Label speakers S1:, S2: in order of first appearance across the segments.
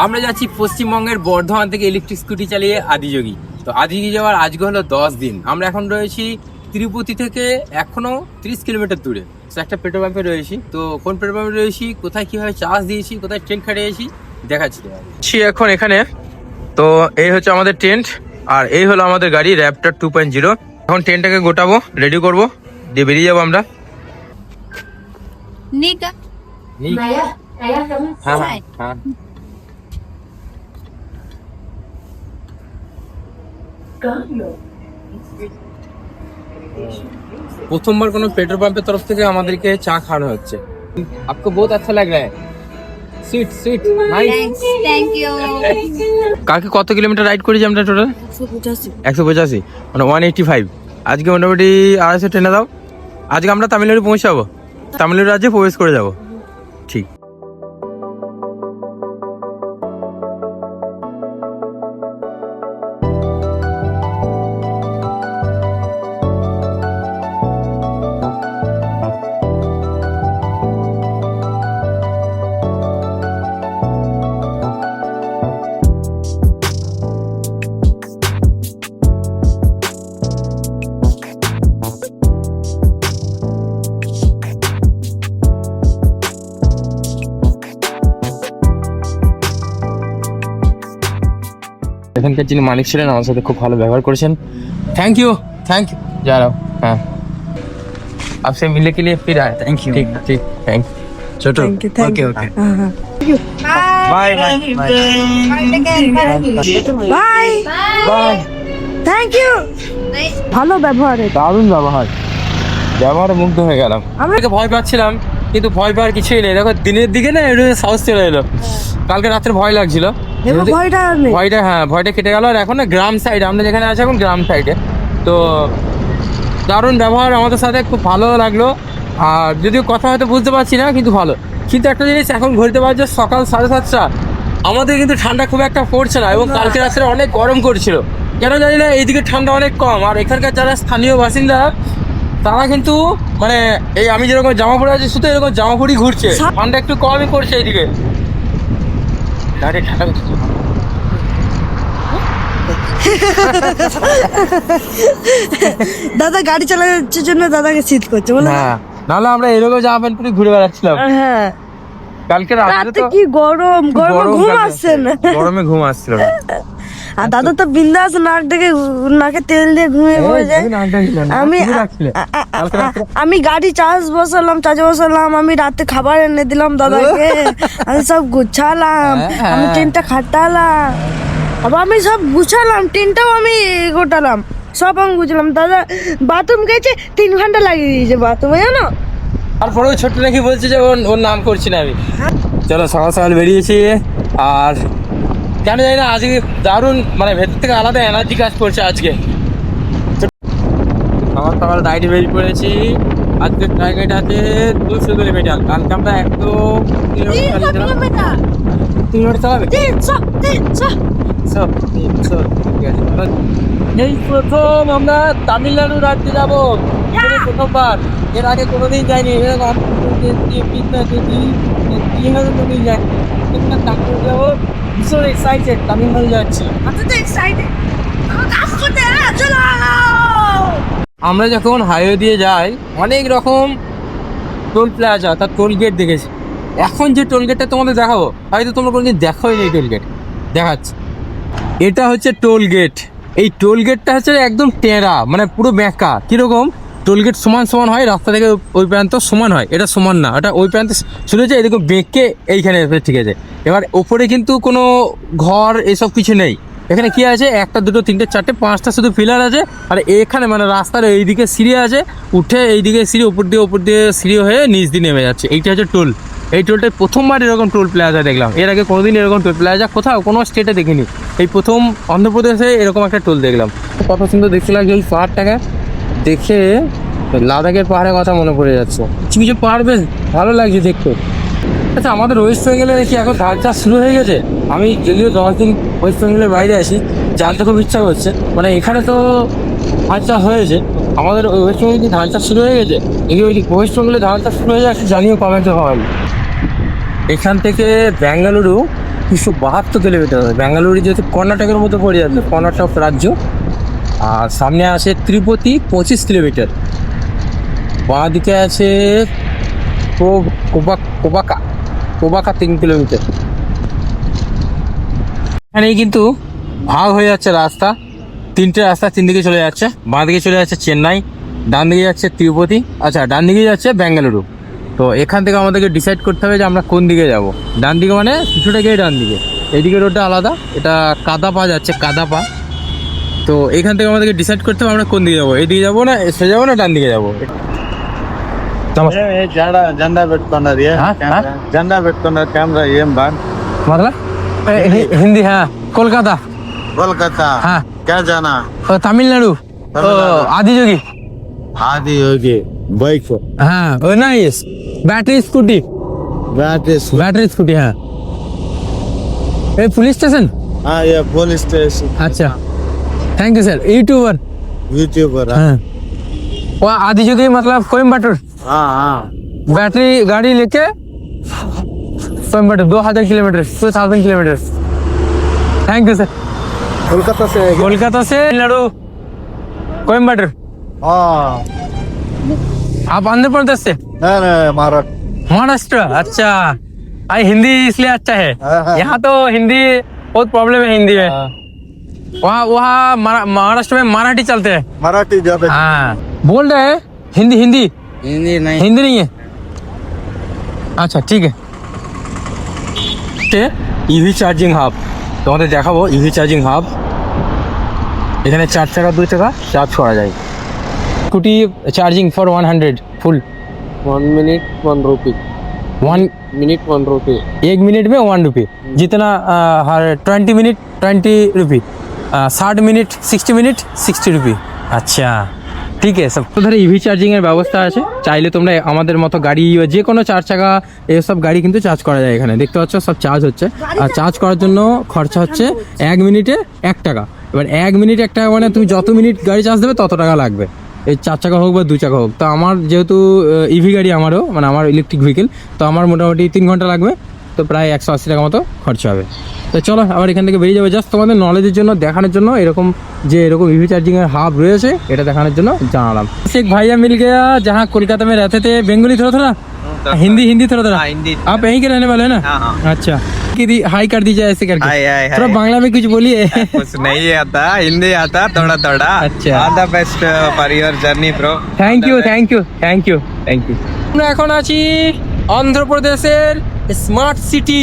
S1: আমরা যাচ্ছি পশ্চিমবঙ্গের বর্ধমান থেকে ইলেকট্রিক স্কুটি চালিয়ে আদিযোগী। তো আদিযোগী যাওয়ার আজকে হলো 10 দিন। আমরা এখন রয়েছি তিরুপতি থেকে এখনো 30 কিলোমিটার দূরে। তো একটা পেট্রোল পাম্পে রয়েছি। তো কোন পেট্রোল পাম্পে রয়েছি, কোথায় কিভাবে চার্জ দিয়েছি, কোথায় ট্রেন খাটিয়েছি দেখাচ্ছি এখন এখানে। তো এই হচ্ছে আমাদের টেন্ট, আর এই হলো আমাদের গাড়ি র্যাপটার 2.0। এখন টেন্টটাকে গোটাবো, রেডি করবো, দিয়ে বেরিয়ে যাবো আমরা। হ্যাঁ প্রথমবার কোনো পেট্রোল পাম্পের তরফ থেকে আমাদেরকে চা খাওয়ানো হচ্ছে। आपको बहुत अच्छा लग रहा है? Sweet sweet nice,
S2: thank you.
S1: কালকে কত কিলোমিটার রাইড করেছি আমরা টোটাল? 185, মানে 185। আজকে মোটামুটি 250 ট্রেনে দাও। আজকে আমরা তামিলনাড়ু পৌঁছাবো, তামিলনাড়ু রাজ্যে প্রবেশ করে যাব। ঠিক। এখানকার যিনি মালিক ছিলেন আমার সাথে খুব ভালো ব্যবহার করেছেন। থ্যাংক ইউ जा रहा हूँ। हाँ, आपसे मिलने के लिए फिर आया।
S3: Thank you.
S1: ठीक ठीक, thank Chhotu.
S3: Okay okay
S1: bye bye
S2: bye
S1: bye.
S2: Thank you. ভালো ব্যবহারে
S1: দারুণ ব্যবহারে মুগ্ধ হয়ে গেলাম। আমরা ভয় পাচ্ছিলাম, কিন্তু ভয় পাওয়ার কিছুই নেই। দেখো দিনের দিকে না একটু সাহস চলে এলো। কালকে রাত্রে ভয় লাগছিল, ভয়টা কেটে গেল। আর এখন না গ্রাম সাইড, আমরা যেখানে আছি এখন গ্রাম সাইডে। তো দারুণ ব্যবহার আমাদের সাথে, খুব ভালো লাগলো। আর যদিও কথা হয়তো বুঝতে পারছি না, কিন্তু ভালো। কিন্তু একটা জিনিস, এখন ঘুরতে পারছে সকাল 7:30, আমাদের কিন্তু ঠান্ডা খুব একটা পড়ছে না, এবং কালকে রাত্রে অনেক গরম করছিল। কেন জানি না, এইদিকে ঠান্ডা অনেক কম। আর এখানকার যারা স্থানীয় বাসিন্দা তারা কিন্তু মানে এই আমি যেরকম জামা পরে আছি, শুধু এরকম জামা পরেই ঘুরছে। ঠান্ডা একটু কমই পড়ছে এইদিকে।
S2: দাদা গাড়ি চালানোর জন্য দাদাকে শীত করছে বলে।
S1: হ্যাঁ, নাহলে আমরা এরকম জামা প্যান্ট পরে ঘুরে বেড়াচ্ছিলাম।
S2: হ্যাঁ,
S1: কালকে রাতে তো
S2: কি গরম ঘুম আসছে না,
S1: গরমে ঘুম আসছিল না।
S2: আর দাদা তো বিন্দাস নাকে তেল দিয়ে ঘুমিয়ে পড়েছে। আমি গাড়ি চার্জে বসালাম, আমি রাতে খাবার এনে দিলাম দাদাকে, আমি সব গুছালাম, আমি ট্রেনটা খাটালাম, আবার আমি সব গুছালাম, ট্রেনটাও আমি গোটালাম, সব আমি গুছলাম। দাদা বাথরুম গেছে, 3 ঘন্টা লাগিয়ে দিয়েছে বাথরুমে, জানো।
S1: তারপরে ছোট্ট নাকি বলছে যে ওর নাম করছি না আমি। চলো, সকাল সকাল বেরিয়েছি। আর কেন জানি না আজকে দারুণ, মানে ভেতর থেকে আলাদা এনার্জি কাজ করছে আজকে। সকাল রাইডে বেরিয়ে পড়েছি। আজকে টার্গেট আছে 200 কিলোমিটার। কালকে আমরা 300 কিলোমিটার চালাবে। এই প্রথম আমরা তামিলনাড়ু রাজ্যে যাবো, প্রথমবার। এর আগে কোনোদিন যাইনি। যাবো, ভীষণ এক্সাইটেড, তামিলনাড়ু যাচ্ছি। আমরা যখন হাইওয়ে দিয়ে যাই, অনেক রকম টোল প্লাজা, তার টোল গেট দেখেছি। এখন যে টোল গেটটা তোমাদের দেখাবো, হয়তো তোমরা কোনোদিন দেখোই নি। টোল গেট দেখাচ্ছি, এটা হচ্ছে টোল গেট। এই টোল গেটটা হচ্ছে একদম টেরা, মানে পুরো বেঁকা। কীরকম, টোল গেট সমান হয়, রাস্তা থেকে ওই প্রান্ত সমান হয়, এটা সমান না, এটা ওই প্রান্তে শুরু হয়েছে, এরকম বেঁকে এইখানে ঠিক আছে। এবার ওপরে কিন্তু কোনো ঘর এসব কিছু নেই। এখানে কি আছে, 1, 2, 3, 4, 5টা শুধু পিলার আছে। আর এখানে মানে রাস্তার এইদিকে সিঁড়ি আছে, উঠে এইদিকে সিঁড়ি, উপর দিয়ে সিঁড়ি হয়ে নিচ দিয়ে নেমে যাচ্ছে। এইটা হচ্ছে টোল। এই টোলটায় প্রথমবার এরকম টোল প্লাজা দেখলাম। এর আগে কোনোদিন এরকম টোল প্লাজা কোথাও কোনো স্টেটে দেখিনি। এই প্রথম অন্ধ্রপ্রদেশে এরকম একটা টোল দেখলাম। কত সুন্দর দেখতে লাগছে ওই পাহাড়টাকে দেখে। লাদাখের পাহাড়ের কথা মনে পড়ে যাচ্ছে। কিছু পাহাড় বেশ ভালো লাগছে দেখতে। আচ্ছা, আমাদের ওয়েস্ট বেঙ্গলে কি এখন ধান চাষ শুরু হয়ে গেছে? আমি যদিও 10 দিন ওয়েস্ট বেঙ্গলের বাইরে আছি, জানতে খুব ইচ্ছা করছে। মানে এখানে তো ধান চাষ হয়েছে, আমাদের ওয়েস্ট বেঙ্গলে কি ধান চাষ শুরু হয়ে গেছে? ওয়েস্ট বেঙ্গলে ধান চাষ শুরু হয়ে যাচ্ছে, জানিও কমেন্টে হয়। এখান থেকে বেঙ্গালুরু 272 কিলোমিটার। ব্যাঙ্গালুরু যেহেতু কর্ণাটকের মধ্যে পড়ে যাচ্ছে, কর্ণাটক রাজ্য। আর সামনে আছে তিরুপতি 25 কিলোমিটার। বাঁ দিকে আছে কোবাকা কোবাকা 3 কিলোমিটার। এখানেই কিন্তু ভাগ হয়ে যাচ্ছে রাস্তা, তিনটে রাস্তা তিন দিকে চলে যাচ্ছে। বাঁ দিকে চলে যাচ্ছে চেন্নাই, ডান দিকে যাচ্ছে তিরুপতি, আচ্ছা ডান দিকে যাচ্ছে ব্যাঙ্গালুরু। তো এখান থেকে আমাদেরকে ডিসাইড করতে হবে যে আমরা কোন দিকে যাব। ডান দিকে মানে কিছুটা গিয়ে ডান দিকে, এইদিকে রোডটা আলাদা, এটা কাদাপা যাচ্ছে, কাদাপা। তো এখান থেকে আমাদেরকে ডিসাইড করতে হবে আমরা কোন দিকে যাবো, এইদিকে যাবো না এসে যাবো না ডান দিকে যাবো।
S3: జెండా పెట్టుకున్నది జెండా పెట్టుకున్నారు కెమెరా ఏం బాన్
S1: मतलब हिंदी, हाँ कोलकाता,
S3: कोलकाता
S1: हाँ
S3: क्या जाना
S1: तमिलनाडु, आदि जोगी,
S3: आदि होगी बाइक
S1: हाँ nice, battery scooty, battery scooty, हाँ ये पुलिस स्टेशन,
S3: हाँ ये पुलिस स्टेशन
S1: अच्छा thank you sir. YouTuber,
S3: YouTuber
S1: हाँ वो आदि जोगी मतलब कोयम्बटूर,
S3: हाँ हाँ
S1: बैटरी गाड़ी लेके Coimbatore 2000 kilometre, 2000 kilometre. Thank you sir. Kolkata से तमिलनाडु कोयम्बटूर।
S3: हाँ
S1: आप आंध्र प्रदेश से?
S3: नहीं
S1: महाराष्ट्र, अच्छा। आई हिंदी इसलिए अच्छा है, यहाँ तो हिंदी बहुत प्रॉब्लम है हिंदी में। वहाँ वहाँ महाराष्ट्र में मराठी चलते हैं,
S3: मराठी ज्यादा
S1: हाँ बोल रहे हैं हिंदी, हिंदी
S3: हिंदी
S1: नहीं है, अच्छा ठीक है। ইভি চার্জিং হাব তোমাদের দেখাবো। ইভি চার্জিং হাব, এখানে 4 চাকা 2 চাকা চার্জ করা যায়। Scooty charging for 100 full
S4: 1 minute 1 rupee,
S1: 1
S4: minute 1 rupee,
S1: 1 minute में 1 रुपये, जितना हर 20 मिनट 20 रुपये, 60 मिनट 60 मिनट 60 रुपये। अच्छा ঠিক আছে, সব ধরে ইভি চার্জিংয়ের ব্যবস্থা আছে। চাইলে তোমরা আমাদের মতো গাড়ি বা যে কোনো 4 চাকা এসব গাড়ি কিন্তু চার্জ করা যায়। এখানে দেখতে পাচ্ছ সব চার্জ হচ্ছে, আর চার্জ করার জন্য খরচা হচ্ছে 1 মিনিটে 1 টাকা। এবার 1 মিনিট 1 টাকা মানে তুমি যত মিনিট গাড়ি চার্জ দেবে তত টাকা লাগবে, এই 4 চাকা হোক বা 2 চাকা হোক। তো আমার যেহেতু ইভি গাড়ি, আমারও মানে আমার ইলেকট্রিক ভেহিকেল, তো আমার মোটামুটি 3 ঘন্টা লাগবে, তো প্রায় 180 টাকা মতো খরচা হবে। তো চলো আবার এখান থেকে বেরিয়ে যাবো, জাস্ট তোমাদের নলেজের জন্য, দেখানোর জন্য এরকম যে এরকম ইভি চাर्जिंग এর হাব রয়েছে এটা দেখানোর জন্য জানালাম। एक भैया मिल गया जहाँ कोलकाता में रहते थे, बंगाली थोड़ा हिंदी थोड़ा
S4: हिंदी।
S1: आप यहीं के रहने वाले हैं ना?
S4: हाँ।
S1: अच्छा कि हाई कर दीजिए ऐसे करके,
S4: हाय, हाय,
S1: थोड़ा
S4: हाय।
S1: बांग्ला में कुछ बोलिए।
S4: कुछ नहीं आता, हिंदी आता थोड़ा थोड़ा।
S1: अच्छा।
S4: All the best for your journey bro.
S1: Thank you thank you thank you thank you. আমরা এখন আছি অন্ধ্রপ্রদেশের স্মার্ট সিটি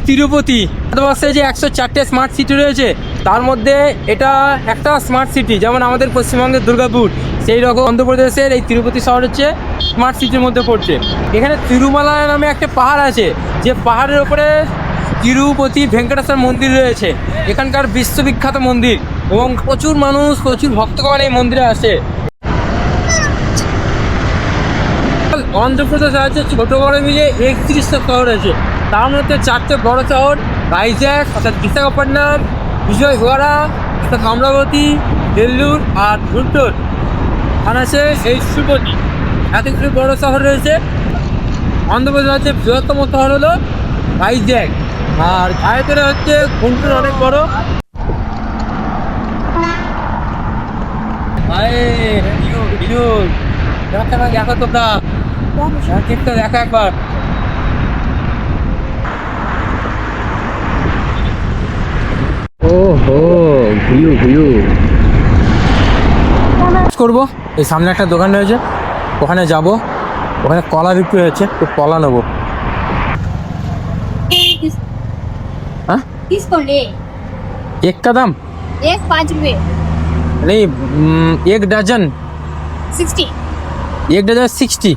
S1: তিরুপতি। ভারতবর্ষে যে 104টে স্মার্ট সিটি রয়েছে তার মধ্যে এটা একটা স্মার্ট সিটি, যেমন আমাদের পশ্চিমবঙ্গের দুর্গাপুর, সেই রকম অন্ধ্রপ্রদেশের এই তিরুপতি শহর হচ্ছে স্মার্ট সিটির মধ্যে পড়ছে। এখানে তিরুমালা নামে একটা পাহাড় আছে, যে পাহাড়ের ওপরে তিরুপতি ভেঙ্কটেশ্বর মন্দির রয়েছে, এখানকার বিশ্ববিখ্যাত মন্দির, এবং প্রচুর মানুষ, প্রচুর ভক্তগণ এই মন্দিরে আসে। অন্ধ্রপ্রদেশ রাজ্যে ছোটো বড় মিলিয়ে 31টা শহর আছে, তার মধ্যে 4টে বড় শহর ভাইজ্যাক অর্থাৎ বিশাখাপট্টনম, বিজয়ওয়াড়া অর্থাৎ অমরাবতী, ভেল্লুর আর গুন্টুর, আর আছে এই তিরুপতি। এতগুলি বড় শহর রয়েছে। অন্ধ্রপ্রদেশ রাজ্যের বৃহত্তম শহর হলো ভাইজ্যাক, আর ভারতের হচ্ছে গুন্টুর অনেক বড়। দেখো তোমরা কেকটা দেখো একবার। ওহো ভিউ করবো। এই সামনে একটা দোকান রয়েছে, ওখানে যাব, ওখানে কলা বিক্রি হচ্ছে, তো কলা নেবো। हाँ
S5: किसको ले?
S1: एक का दाम
S5: एक 5 रुपए,
S1: नहीं, एक डजन
S5: 60।
S1: 60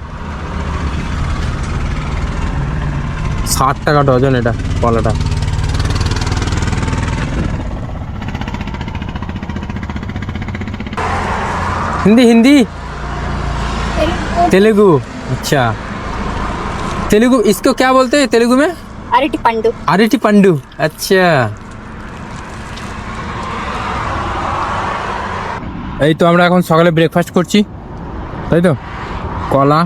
S1: 60 টাকা ডজন এটা কলাটা। हिंदी तेलुगु, अच्छा तेलुगु, इसको क्या बोलते हैं तेलुगु में?
S5: अरटी पंडू।
S1: अरटी पंडू, अच्छा। এই তো আমরা এখন সকালে ব্রেকফাস্ট করছি, তাই তো। কলা,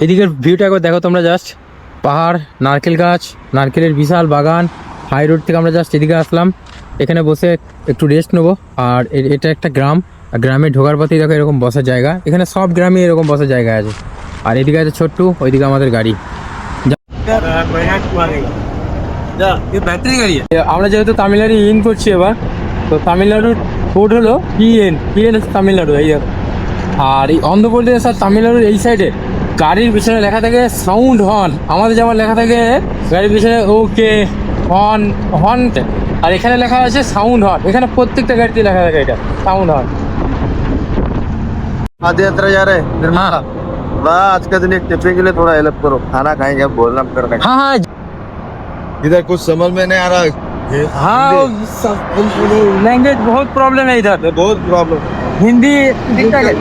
S1: এদিকের ভিউটা একবার দেখো তোমরা, জাস্ট পাহাড়, নারকেল গাছ, নারকেলের বিশাল বাগান। হাই রোড থেকে আমরা জাস্ট এদিকে আসলাম, এখানে বসে একটু রেস্ট নেবো। আর এটা একটা গ্রাম, আর গ্রামে ঢোকার পথেই দেখো এরকম বসার জায়গা। এখানে সব গ্রামে এরকম বসার জায়গা আছে। আর এদিকে আছে ছোট্টু, ওইদিকে আমাদের গাড়ি। ব্যাটারি গাড়ি। আমরা যেহেতু তামিলনাড়ু ইন করছি এবার, তো তামিলনাড়ুর কোড হলো পিএন হচ্ছে তামিলনাড়ু এই। আর এই অন্ধ্রপ্রদেশ আর তামিলনাড়ুর এই সাইডে গাড়ির পিছনে লেখা থাকে সাউন্ড হর্ন। আমাদের যেমন লেখা থাকে গাড়ির পিছনে ওকে হর্ন হর্ন, আর এখানে লেখা আছে সাউন্ড হর্ন। এখানে প্রত্যেকটা গাড়িতে লেখা থাকে এটা সাউন্ড হর্ন।
S3: आधी यात्रा जा रहे निर्मला। वाह, आज का दिन एक टिफिन के लिए थोड़ा हेल्प करो, खाना खाएंगे, अब बोलना करना।
S1: हाँ हाँ
S3: इधर कुछ समझ में नहीं आ रहा।
S1: हाँ, लैंग्वेज बहुत प्रॉब्लम है इधर।
S3: बहुत प्रॉब्लम।
S1: हिंदी ठीक-ठाक है,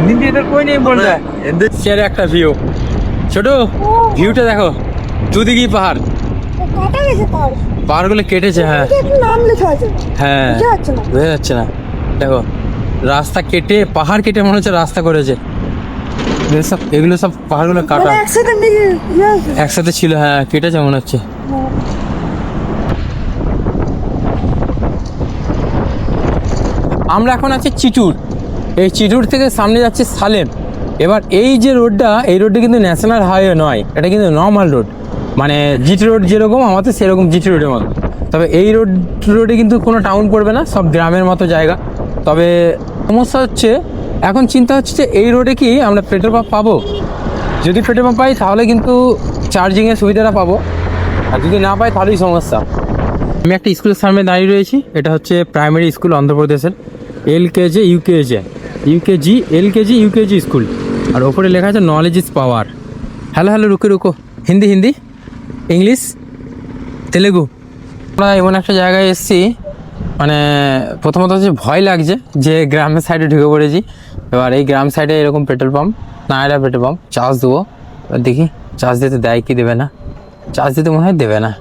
S1: हिंदी इधर कोई नहीं बोल रहा है।
S3: हिंदी
S1: शेयर একটা ভিউ, ছোট ভিউটা দেখো, দুদিকেই পাহাড়।
S2: কাটা গেছে তার
S1: পাহাড়গুলো কেটেছে। হ্যাঁ
S2: একটু নাম লেখা আছে,
S1: হ্যাঁ,
S2: বোঝা যাচ্ছে না।
S1: বোঝা যাচ্ছে না। দেখো রাস্তা কেটে, পাহাড় কেটে মনে হচ্ছে রাস্তা করেছে। এগুলো সব পাহাড়গুলো কাটা
S2: মানে অ্যাক্সিডেন্ট নিয়ে
S1: একসাথে ছিল। হ্যাঁ কেটেছে মনে হচ্ছে। আমরা এখন আছি চিটুর। এই চিটুর থেকে সামনে যাচ্ছে সালেম। এবার এই যে রোডটা, এই রোডটা কিন্তু ন্যাশনাল হাইওয়ে নয়, এটা কিন্তু নর্মাল রোড। মানে জিটি রোড যেরকম আমাদের সেরকম জিটি রোডের মতো। তবে এই রোডে কিন্তু কোনো টাউন পড়বে না, সব গ্রামের মতো জায়গা। তবে সমস্যা হচ্ছে, এখন চিন্তা হচ্ছে যে এই রোডে কি আমরা পেট্রোল পাম্প পাবো। যদি পেট্রোল পাম্প পাই তাহলে কিন্তু চার্জিংয়ের সুবিধাটা পাবো, আর যদি না পাই তাহলেই সমস্যা। আমি একটা স্কুলের সামনে দাঁড়িয়ে রয়েছি। এটা হচ্ছে প্রাইমারি স্কুল অন্ধ্রপ্রদেশের, এলকেজি ইউকেজি স্কুল। আর ওপরে লেখা আছে নলেজ ইজ পাওয়ার। হ্যালো রুকো, হিন্দি ইংলিশ তেলেগু। আমরা এমন একটা জায়গায় এসেছি, মানে প্রথমত হচ্ছে ভয় লাগছে যে গ্রামের সাইডে ঢুকে পড়েছি। এবার এই গ্রাম সাইডে এরকম petrol pump, Nayara petrol pump, charge দেবো। দেখি চার্জ দিতে দেয় কি দেবে না। চার্জ দিতে মনে হয় দেবে না।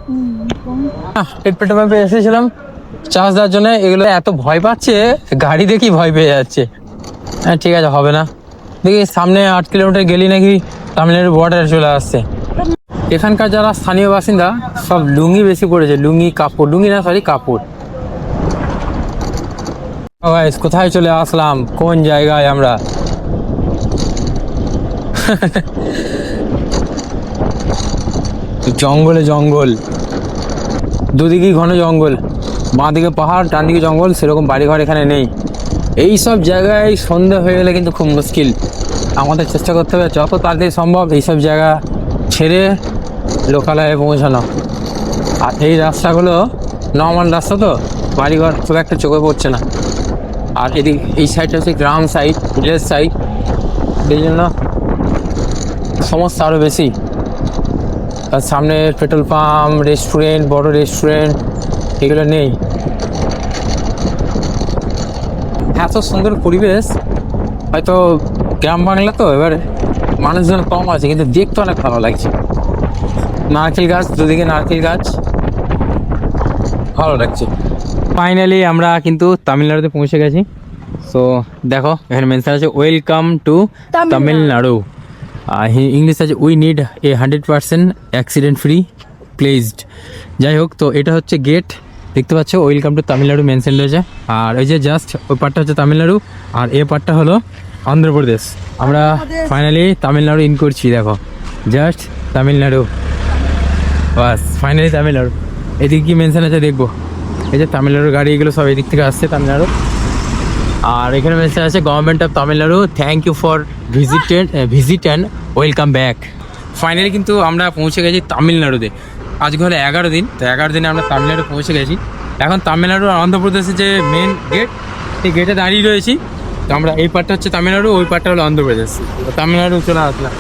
S1: এই পেট্রোল পাম্পে এসেছিলাম চার্জ দেওয়ার জন্য। এগুলো এত ভয় পাচ্ছে, গাড়ি দেখি ভয় পেয়ে যাচ্ছে। হ্যাঁ ঠিক আছে, হবে না। দেখি সামনে 8 কিলোমিটার গেলি নাকি তামিলনাড়ু বর্ডারে চলে আসছে। এখানকার যারা স্থানীয় বাসিন্দা সব লুঙ্গি বেশি পড়েছে, কাপড়। কোথায় চলে আসলাম, কোন জায়গায় আমরা? জঙ্গল, দুদিকেই ঘন জঙ্গল, বাঁ দিকে পাহাড়, ডান দিকে জঙ্গল। সেরকম বাড়িঘর এখানে নেই। এই সব জায়গায় সন্ধে হয়ে গেলে কিন্তু খুব মুশকিল। আমাদের চেষ্টা করতে হবে যত তাড়াতাড়ি সম্ভব এইসব জায়গা ছেড়ে লোকালয়ে পৌঁছানো। আর এই রাস্তাগুলো নর্মাল রাস্তা, তো বাড়িঘর খুব একটা চোখে পড়ছে না। আর এই সাইডটা হচ্ছে গ্রাম সাইড, ভিলেজ সাইড, এই জন্য সমস্যা আরও বেশি। আর সামনে পেট্রোল পাম্প, রেস্টুরেন্ট, বড় রেস্টুরেন্ট এগুলো নেই। এত সুন্দর পরিবেশ, হয়তো গ্রাম বাংলা তো এবার মানুষজন কম আছে, কিন্তু দেখতে অনেক ভালো লাগছে। নারকেল গাছ, দুদিকে নারকেল গাছ, ভালো লাগছে। ফাইনালি আমরা কিন্তু তামিলনাড়ুতে পৌঁছে গেছি। সো দেখো এখানে মেনশন আছে ওয়েলকাম টু তামিলনাড়ু। ইংলিশ আছে we need a 100% accident free placed. যাই হোক, তো এটা হচ্ছে গেট, দেখতে পাচ্ছ ওয়েলকাম টু তামিলনাড়ু মেনশন রয়েছে। আর ওই যে জাস্ট ওই পার্টটা হচ্ছে তামিলনাড়ু, আর এ পার্টটা হলো অন্ধ্রপ্রদেশ। আমরা ফাইনালি তামিলনাড়ু ইন করছি। দেখো জাস্ট তামিলনাড়ু, বাস ফাইনালি তামিলনাড়ু। এদিকে কি মেনশন আছে দেখবো। এই যে তামিলনাড়ুর গাড়ি, এগুলো সব এদিক থেকে আসছে তামিলনাড়ু। আর এখানে মেসেজ আছে government of Tamil Nadu thank you for visit and welcome back. Finally কিন্তু আমরা পৌঁছে গেছি তামিলনাড়ুতে। আজকে হলো 11 দিন, তো 11 দিনে আমরা তামিলনাড়ু পৌঁছে গেছি। এখন তামিলনাড়ু আর অন্ধ্রপ্রদেশের যে মেন গেট, এই গেটে দাঁড়িয়ে রয়েছি। তো আমরা এই পার্টটা হচ্ছে তামিলনাড়ু, ওই পার্টটা হলো অন্ধ্রপ্রদেশ। তো তামিলনাড়ু চলে আসলাম।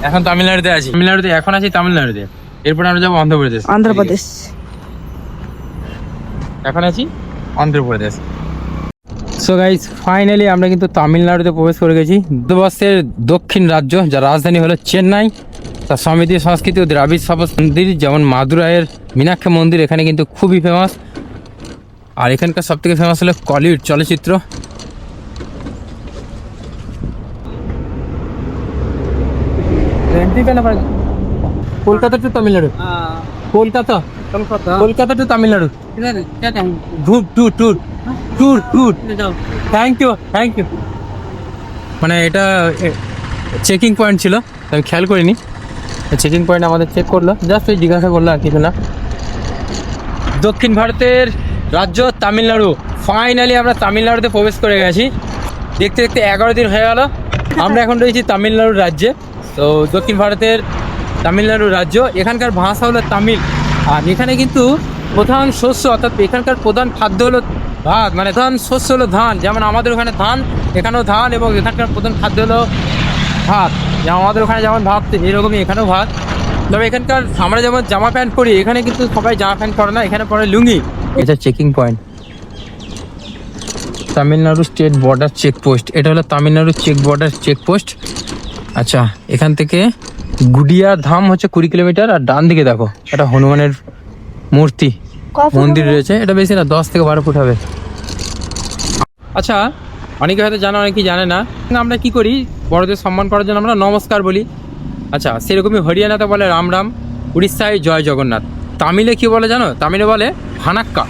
S1: এখন তামিলনাড়ুতে আছি, এখন আছি তামিলনাড়ুতে। এরপর আমরা যাবো অন্ধ্রপ্রদেশ। এখন আছি অন্ধ্রপ্রদেশ। সো গাইজ ফাইনালি আমরা কিন্তু তামিলনাড়ুতে প্রবেশ করে গেছি। ভারতবর্ষের দক্ষিণ রাজ্য, যার রাজধানী হলো চেন্নাই। তার সমৃদ্ধ সংস্কৃতি ও দ্রাবিড় স্থাপত্য মন্দির, যেমন মাদুরাইয়ের মীনাক্ষী মন্দির এখানে কিন্তু খুবই ফেমাস। আর এখানকার সব থেকে ফেমাস হলো কলিউড চলচ্চিত্র। Kolkata to Tamil Nadu, Kolkata Kolkata to Tamil Nadu, tour tour tour tour tour. Thank you thank you. মানে এটা চেকিং পয়েন্ট ছিল, আমি খেয়াল করিনি। চেকিং পয়েন্ট আমাদের চেক করলো, জাস্ট ওই জিজ্ঞাসা করলো আর কিছু না। দক্ষিণ ভারতের রাজ্য তামিলনাড়ু, ফাইনালি আমরা তামিলনাড়ুতে প্রবেশ করে গেছি। দেখতে দেখতে 11 দিন হয়ে গেল, আমরা এখন রয়েছি তামিলনাড়ু রাজ্যে। তো দক্ষিণ ভারতের তামিলনাড়ু রাজ্য, এখানকার ভাষা হলো তামিল। আর এখানে কিন্তু প্রধান শস্য, অর্থাৎ এখানকার প্রধান খাদ্য হলো ভাত, মানে প্রধান শস্য হলো ধান। যেমন আমাদের ওখানে ধান, এখানেও ধান, এবং এখানকার প্রধান খাদ্য হলো ভাত। যেমন আমাদের ওখানে যেমন ভাত, এরকমই এখানেও ভাত। তবে এখানকার আমরা যেমন জামা প্যান্ট পরি, এখানে কিন্তু সবাই জামা প্যান্ট পরে না, এখানে পরে লুঙ্গি। এটা checking point, Tamil Nadu state border checkpost. এটা হলো তামিলনাড়ু বর্ডার চেকপোস্ট। আচ্ছা, এখান থেকে গুডিয়া ধাম হচ্ছে 20 কিলোমিটার। আর ডান দিকে দেখো এটা হনুমানের মূর্তি মন্দির রয়েছে, এটা বেশি না 10 থেকে 12 ফুট হবে। আচ্ছা, অনেকে হয়তো জানে, অনেকেই জানে না। আমরা কি করি, বড়দের সম্মান করার জন্য আমরা নমস্কার বলি। আচ্ছা, সেরকমই হরিয়ানাতে বলে রাম রাম, উড়িষ্যায় জয় জগন্নাথ। তামিলে কি বলে জানো? তামিলে বলে ভানাক্কা।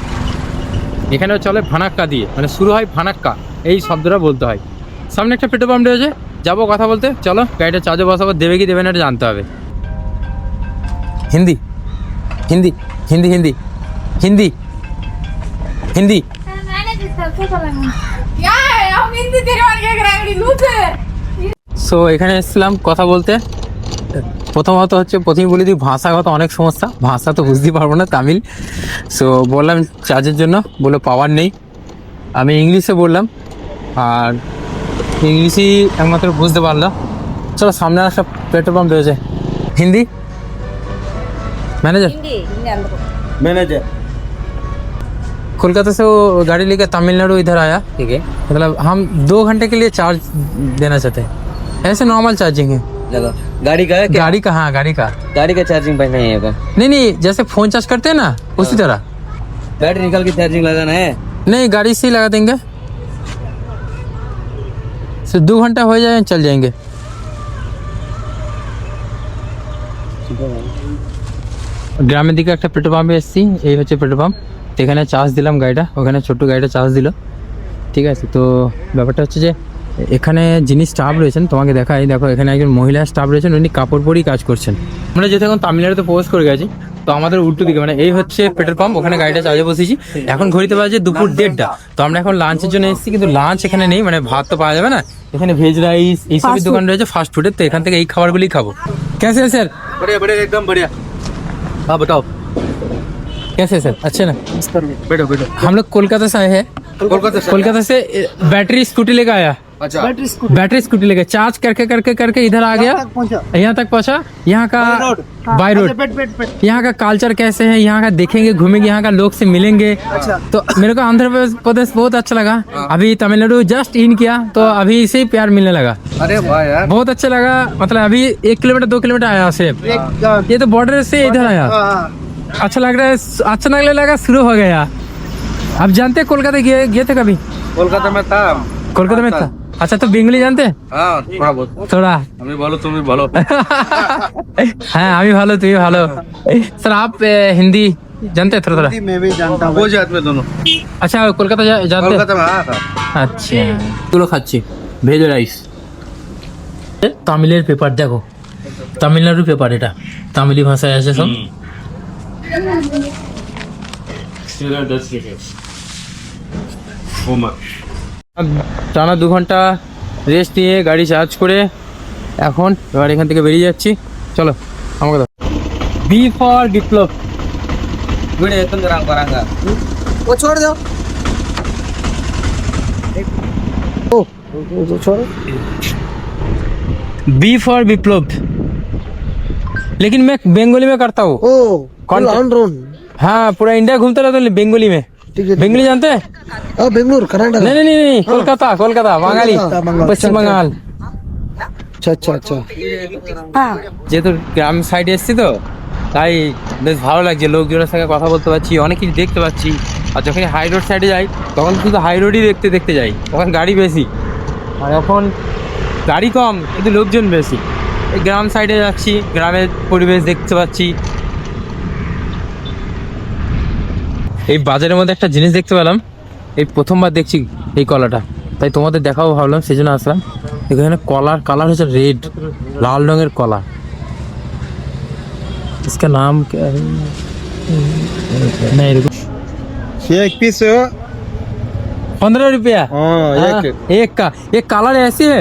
S1: এখানেও চলে ভানাক্কা দিয়ে, মানে শুরু হয় ভানাক্কা, এই শব্দটা বলতে হয়। সামনে একটা পেট্রোল পাম্প রয়েছে, যাবো কথা বলতে। চলো, গাড়িটা চার্জে বসাবো, দেবে কি দেবে না এটা জানতে হবে। হিন্দি হিন্দি হিন্দি হিন্দি হিন্দি হিন্দি। সো এখানে এসেছিলাম কথা বলতে। প্রথমত হচ্ছে, প্রথমেই বলে দিই, ভাষাগত অনেক সমস্যা, ভাষা তো বুঝতেই পারবো না তামিল। সো বললাম চার্জের জন্য, বলে পাওয়ার নেই। আমি ইংলিশে বললাম, আর ইংলিশই একমাত্র বুঝতে পারলাম। চলো, সামনে একটা পেট্রোল পাম্প রয়েছে। হিন্দি मैनेजर
S3: मैनेजर
S1: कोलकाता से वो गाड़ी लेकर तमिलनाडु इधर आया, ठीक है। मतलब हम 2 घंटे के लिए चार्ज देना चाहते हैं, ऐसे नॉर्मल चार्जिंग है।
S3: गाड़ी का है क्या?
S1: गाड़ी का, हाँ गाड़ी का।
S3: गाड़ी का चार्जिंग पे नहीं है
S1: नहीं नहीं, जैसे फोन चार्ज करते हैं ना, उसी तरह।
S3: बैटरी निकाल के चार्जिंग लगाना है।
S1: नहीं, गाड़ी से ही लगा देंगे, सिर्फ 2 घंटा हो जाए, चल जाएंगे। গ্রামের দিকে একটা পেট্রোল পাম্পে এসেছি, এই হচ্ছে পেট্রোল পাম্প। তো এখানে চার্জ দিলাম গাড়িটা, ওখানে ছোট্ট গাড়িটা চার্জ দিল, ঠিক আছে। তো ব্যাপারটা হচ্ছে যে এখানে যিনি স্টাফ রয়েছেন, তোমাকে দেখাই, দেখো এখানে একজন মহিলা স্টাফ রয়েছেন, উনি কাপড় পরেই কাজ করছেন। আমরা যেহেতু এখন তামিলনাড়ুতে প্রবেশ করে গেছি, তো আমাদের উল্টো দিকে, মানে এই হচ্ছে পেট্রোল পাম্প, ওখানে গাড়িটা চার্জে বসেছি। এখন ঘড়িতে বাজে দুপুর 1:30। তো আমরা এখন লাঞ্চের জন্য এসেছি, কিন্তু লাঞ্চ এখানে নেই, মানে ভাত তো পাওয়া যাবে না। এখানে ভেজ রাইস এইসবের দোকান রয়েছে, ফাস্ট ফুডের। তো এখান থেকে এই খাবারগুলি খাবো। कैसे है सर?
S3: बढ़िया बढ़िया एकदम बढ़िया। हाँ बताओ,
S1: कैसे है सर? अच्छे ना?
S3: बैठो बैठो।
S1: हम लोग कोलकाता से आए हैं, कोलकाता से बैटरी स्कूटी लेकर आया,
S3: अच्छा,
S1: बैटरी स्कूटी लेकर चार्ज करके करके करके इधर आ गया, यहाँ तक पहुँचा। यहाँ का बाय रोड, यहाँ का कल्चर कैसे है, यहाँ का देखेंगे, घूमेंगे, यहाँ का लोग से मिलेंगे। तो मेरे को आंध्र प्रदेश बहुत अच्छा लगा। अभी तमिलनाडु जस्ट इन किया, तो अभी से ही प्यार मिलने लगा।
S3: अरे वाह यार,
S1: बहुत अच्छा लगा। मतलब अभी 1 किलोमीटर 2 किलोमीटर आया से, ये तो बॉर्डर से इधर आया। अच्छा लग रहा है, अच्छा लगने लगा, शुरू हो गया। आप जानते हैं कोलकाता गए थे कभी?
S3: कोलकाता में था।
S1: कोलकाता में था। अच्छा, तो बेंगली जानते हैं?
S3: हाँ थोड़ा बहुत।
S1: थोड़ा
S3: हमें बोलो, तुम भी बोलो।
S1: हाँ, আমি ভালো, তুমি ভালো। सर आप हिंदी जानते हैं? थोड़ा थोड़ा।
S3: मैं भी जानता हूँ, वो जात में दोनों।
S1: अच्छा, कोलकाता जानते हैं?
S3: कोलकाता में हाँ था।
S1: আচ্ছা, তুলো খাচ্ছি ভেজ রাইস। তামিলের পেপার দেখো, তামিলনাড়ুর পেপার, এটা তামিলি ভাষায় আছে সব। টানা 2 ঘন্টা রেস্ট নিয়ে গাড়ি চার্জ করে এখন এবার এখান থেকে বেরিয়ে যাচ্ছি। চলো আমাকে দাও। B for Biplab.
S3: वीडियो तुम जरा करांगा, वो छोड़ दो। ओ छोड़ो।
S1: बी फॉर विप्लव, लेकिन मैं बंगाली में करता हूँ।
S3: ओ
S1: कौन? हाँ, पूरा इंडिया घूमता रहता हूँ बंगाली में। बंगाली जानते हैं?
S3: बेंगलुरु कर्नाटक।
S1: नहीं नहीं नहीं, कोलकाता कोलकाता, बंगाली, पश्चिम बंगाल।
S3: अच्छा अच्छा अच्छा।
S1: যেহেতু গ্রাম সাইডে এসছি, তো তাই বেশ ভালো লাগছে, লোকজনের সঙ্গে কথা বলতে পারছি, অনেক কিছু দেখতে পাচ্ছি। আর যখন হাই রোড সাইডে যাই, তখন শুধু হাই রোডই দেখতে দেখতে যাই, তখন গাড়ি বেশি। আর এখন গাড়ি কম, কিন্তু লোকজন বেশি। এই গ্রাম সাইডে যাচ্ছি, গ্রামের পরিবেশ দেখতে পাচ্ছি। এই বাজারের মধ্যে একটা জিনিস দেখতে পেলাম, এই প্রথমবার দেখছি এই কলাটা, তাই তোমাদের দেখাবো ভাবলাম, সেই জন্য আসলাম। এখানে কলার কালার হচ্ছে রেড, লাল রঙের কলা। इसका नाम क्या है? नहीं रुको,
S3: ये एक पीस है
S1: 15 रुपया।
S3: हाँ
S1: हाँ, एक का। ये कलर ऐसे है,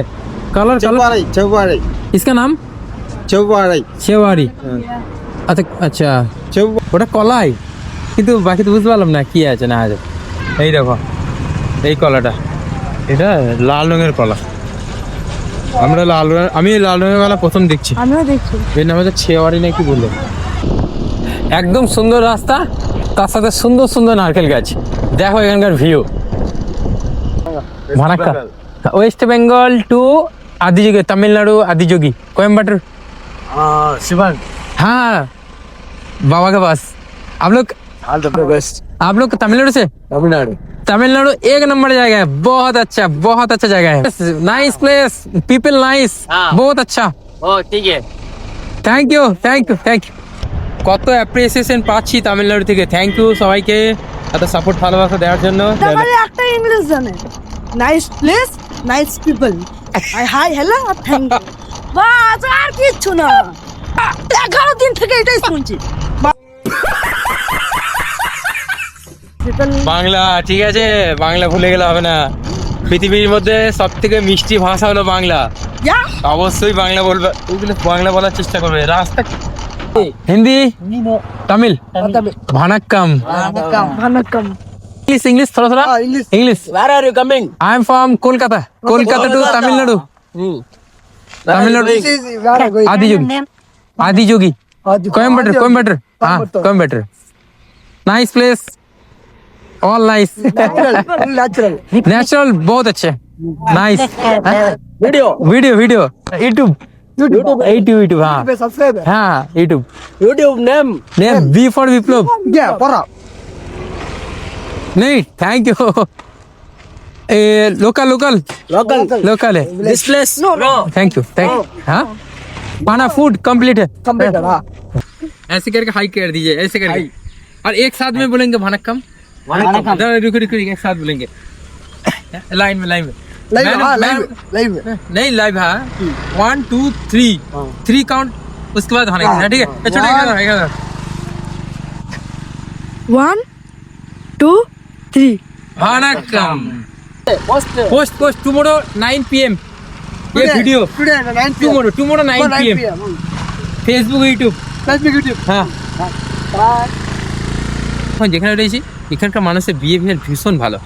S1: कलर कलर।
S3: चौबारी
S1: इसका नाम
S3: चौबारी
S1: शेवारी। আচ্ছা ওটা কলাই, কিন্তু বাকি তো বুঝতে পারলাম না কি আছে না আছে। এই দেখো এই কলাটা, এটা লাল রঙের কলা। আমি লাল রঙের কলা প্রথম দেখছি।
S2: আমিও দেখছি।
S1: এর নাম হচ্ছে ছেওয়ারি নাকি বললো। একদম সুন্দর রাস্তা, তার সাথে সুন্দর সুন্দর নারকেল গাছ। দেখো এখানকার ভিউ। ভানাক্কা, ওয়েস্ট বেঙ্গল टू आदियोगी, तमिलनाडु आदियोगी, कोयम्बटूर।
S3: शिवन
S1: हाँ, बाबा के पास। आप लोग तमिलनाडु से? तमिलनाडु एक नंबर जगह है, बहुत अच्छा जगह है। नाइस प्लेस, पीपल नाइस, बहुत अच्छा।
S4: ठीक है।
S1: Thank you. কত অ্যাপ্রিসিয়েশন পাচ্ছি তামিলনাড়ু থেকে। থ্যাংক ইউ সবাইকে এত সাপোর্ট ভালোবাসা দেওয়ার জন্য।
S2: তাহলে একটা ইংলিশ জানে, nice place, nice people, hi hello আর থ্যাংক ইউ, বাস আর কিচ্ছু না। 11 দিন থেকে এটাই শুনছি।
S1: বাংলা ঠিক আছে, বাংলা ভুলে গেলে হবে না। পৃথিবীর মধ্যে সব থেকে মিষ্টি ভাষা হলো বাংলা।
S2: যা
S1: অবশ্যই বাংলা বলবে, ওগুলো বাংলা বলার চেষ্টা করবে। রাস্তা হিন্দি, তামিল, ভানাক্কাম,
S2: ভানাক্কাম।
S1: इंग्लिश थोड़ा English.
S3: Where are you coming?
S1: I am from Kolkata to Tamil Nadu. Adiyogi Coimbatore. हाँ, Coimbatore. Nice place, all nice, natural, बहुत अच्छे, नाइस। Video YouTube. हाँ हाँ, YouTube name B for Viplav. नहीं, थैंक यू। लोकल है दिस प्लेस। Thank you. हाँ, खाना फूड कंप्लीट है। ऐसे करके हाई कर दीजिए, ऐसे करके, और एक साथ में बोलेंगे भानक्कम। रुको एक साथ बोलेंगे, लाइन में नहीं, लाइव। हाँ, 1 2 3 काउंट, उसके बाद भानक्कम। ठीक है, छोटे
S2: 1 2 3
S1: भानक्कम। Post tomorrow 9 PM। ये video tomorrow 9 PM, Facebook YouTube. হ্যাঁ, এখন যেখানে রয়েছি এখানকার মানুষের বিহেভিয়ার ভীষণ ভালো।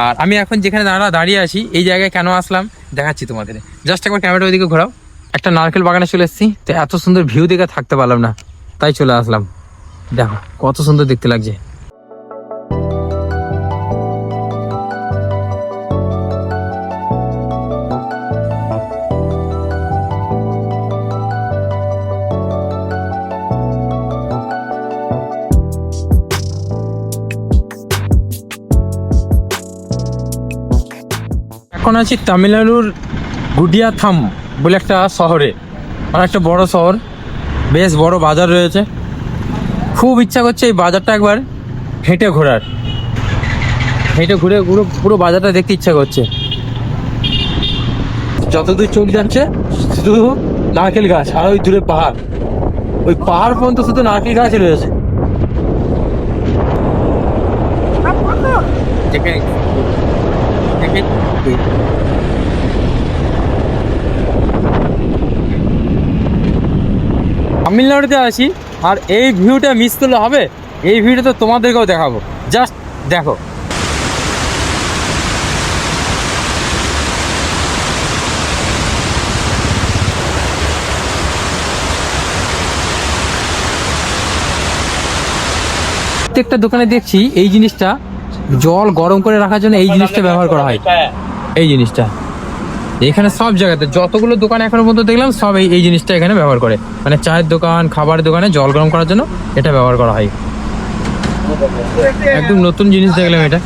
S1: আর আমি এখন যেখানে দাঁড়িয়ে আছি, এই জায়গায় কেন আসলাম দেখাচ্ছি তোমাদের। জাস্ট একবার ক্যামেরা ওইদিকে ঘোরাও। একটা নারকেল বাগানে চলে এসেছি, তো এত সুন্দর ভিউ দেখে থাকতে পারলাম না, তাই চলে আসলাম। দেখো কত সুন্দর দেখতে লাগছে। এখন আছি তামিলনাড়ুর গুডিয়াথাম বলে একটা শহরে, মানে একটা বড় শহর, বেশ বড় বাজার রয়েছে। খুব ইচ্ছা করছে এই বাজারটা একবার হেঁটে ঘুরে পুরো বাজারটা দেখতে ইচ্ছা করছে। যতদূর চোখ যাচ্ছে শুধু নারকেল গাছ, আর ওই দূরে পাহাড়, ওই পাহাড় পর্যন্ত শুধু নারকেল গাছ রয়েছে। তামিলনাড়ুতে আছি, আর এই ভিউটা মিস করলে হবে? এই ভিউটা তো তোমাদেরকেও দেখাবো, জাস্ট দেখো। প্রত্যেকটা দোকানে দেখছি এই জিনিসটা, জল গরম করে রাখার জন্য এই জিনিসটা ব্যবহার করা হয়। এই জিনিসটা এখানে সব জায়গাতে যতগুলো দোকান এখনো পর্যন্ত দেখলাম, সব এই জিনিসটা এখানে ব্যবহার করে। মানে চায়ের দোকান, খাবারের দোকানে জল গরম করার জন্য এটা ব্যবহার করা হয়। একদম নতুন জিনিস দেখলাম এটা।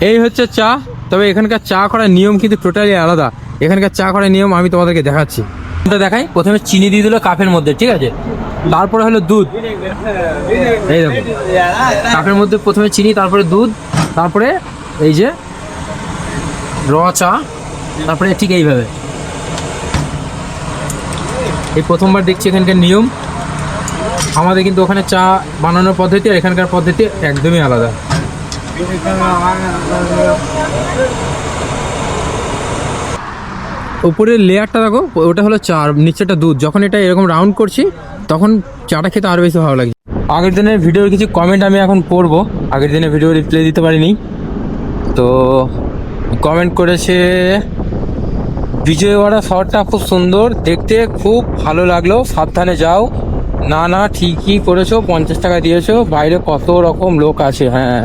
S1: এই হচ্ছে চা, তবে এখানকার চা করার নিয়ম কিন্তু টোটালি আলাদা। এখানকার চা করার নিয়ম আমি তোমাদেরকে দেখাচ্ছি। তো দেখাই, প্রথমে চিনি দিয়ে দিল কাপের মধ্যে, ঠিক আছে, তারপরে হলো দুধ, এই দেখো কাপের মধ্যে প্রথমে চিনি, তারপরে দুধ, তারপরে এই যে র চা, তারপরে ঠিক এইভাবে। এই প্রথমবার দেখছি এখানকার নিয়ম। আমাদের কিন্তু ওখানে চা বানানোর পদ্ধতি আর এখানকার পদ্ধতি একদমই আলাদা। উপরের লেয়ারটা দেখো, ওটা হলো চা আর নিচেটা দুধ। যখন এটা এরকম রাউন্ড করছি তখন চাটা খেতে আরও বেশি ভালো লাগে। আগের দিনের ভিডিওর কিছু কমেন্ট আমি এখন পড়বো, আগের দিনের ভিডিও রিপ্লাই দিতে পারিনি। তো কমেন্ট করেছে, বিজয়ওয়াড়া শহরটা খুব সুন্দর, দেখতে খুব ভালো লাগলো, সাবধানে যাও। না না ঠিকই করেছো, 50 টাকা দিয়েছো, বাইরে কত রকম লোক আছে। হ্যাঁ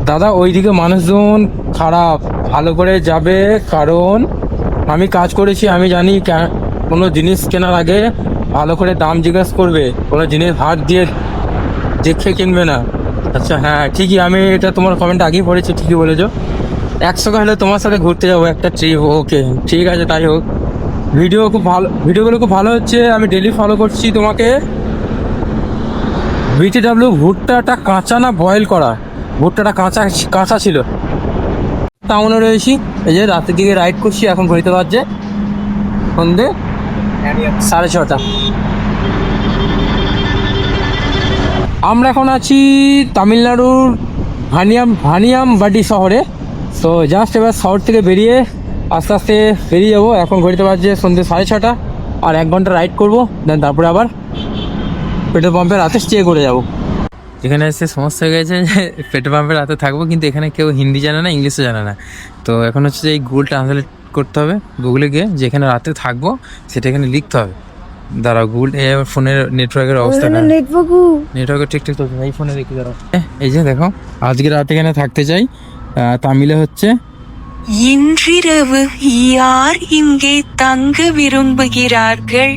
S1: দাদা, ওইদিকে মানুষজন খারাপ, ভালো করে যাবে, কারণ আমি কাজ করেছি, আমি জানি কোনো জিনিস কেনার আগে ভালো করে দাম জিজ্ঞেস করবে, কোনো জিনিস হাত দিয়ে দেখে কিনবে না। আচ্ছা হ্যাঁ ঠিকই, আমি এটা তোমার কমেন্ট আগেই পড়েছি, ঠিকই বলেছো। 100 হলে তোমার সাথে ঘুরতে যাবো একটা ট্রিপ, ওকে ঠিক আছে তাই হোক। ভিডিওগুলো খুব ভালো হচ্ছে, আমি ডেলি ফলো করছি তোমাকে। BTW ভুট্টাটা কাঁচা না বয়েল করা? ভুট্টাটা কাঁচা ছিল। টাউনে রয়েছি, এই যে রাতের দিকে রাইড করছি, এখন ঘুরতে পারছে সন্ধে 6:30। আমরা এখন আছি তামিলনাড়ুর ভানিয়ামবাড়ি শহরে। তো জাস্ট এবার শহর থেকে বেরিয়ে আস্তে আস্তে বেরিয়ে যাবো। এখন ঘুরতে পারছে সন্ধ্যে 6:30, আর 1 ঘন্টা রাইড করবো, দেন তারপরে আবার পেট্রোল পাম্পের রাতে স্টে করে যাবো। এখানে এসে সমস্যা হয়ে গেছে যে পেট্রোল পাম্পের রাতে থাকবো, কিন্তু এখানে কেউ হিন্দি জানে না, ইংলিশও জানে না। তো এখন হচ্ছে যে এই গুগল ট্রান্সলেট করতে হবে, গুগলে গিয়ে যেখানে রাতে থাকবো সেটা এখানে লিখতে হবে। দাঁড়াও, গুগল ফোনের নেটওয়ার্কের অবস্থা নেটওয়ার্কের ঠিকঠাক চলছে না, এই ফোনে দেখি দাঁড়াও। এই যে দেখো, আজকে রাতে এখানে থাকতে চাই, তামিলে হচ্ছে
S6: இன்றிரவு யார் இங்கே தங்க விரும்புகிறார்கள்?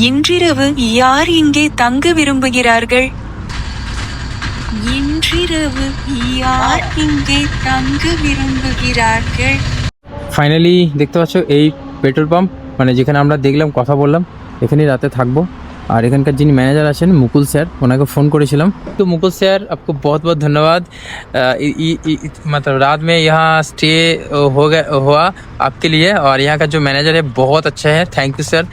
S6: இன்றிரவு யார் இங்கே தங்க விரும்புகிறார்கள்? இன்றிரவு யார் இங்கே தங்க விரும்புகிறார்கள்?
S1: ফাইনালি দেখতে পাচ্ছ এই পেট্রোল পাম্প, মানে যেখানে আমরা দেখলাম কথা বললাম, এখানেই রাতে থাকবো। আর এখানকার যিনি ম্যানেজার আছেন মুকুল স্যার, ওনাকে ফোন করেছিলাম। তো মুকুল স্যার आपको बहुत बहुत धन्यवाद, मतलब रात में यहाँ स्टे हुआ आपके लिए, और यहाँ का जो मैनेजर है बहुत अच्छा है, थैंक यू सर।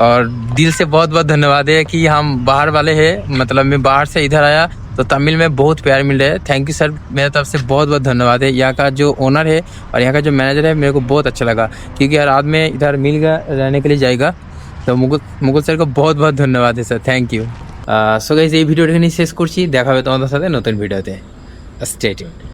S1: और दिल से बहुत बहुत धन्यवाद है कि हम बाहर वाले हैं, मतलब मैं बाहर से इधर आया तो तमिल में बहुत प्यार मिल रहा है, थैंक यू सर, मेरे तरफ से बहुत बहुत धन्यवाद है। यहाँ का जो ओनर है और यहाँ का जो मैनेजर है मेरे को बहुत अच्छा लगा, क्योंकि रात में इधर मिल गया रहने के लिए जाएगा। তো মুকুল স্যারকে বহুত বহুত ধন্যবাদ sir, thank you. So guys, এই ভিডিওটা এখানেই শেষ করছি, দেখা হবে তোমাদের সাথে নতুন ভিডিওতে, স্টে টিউনড।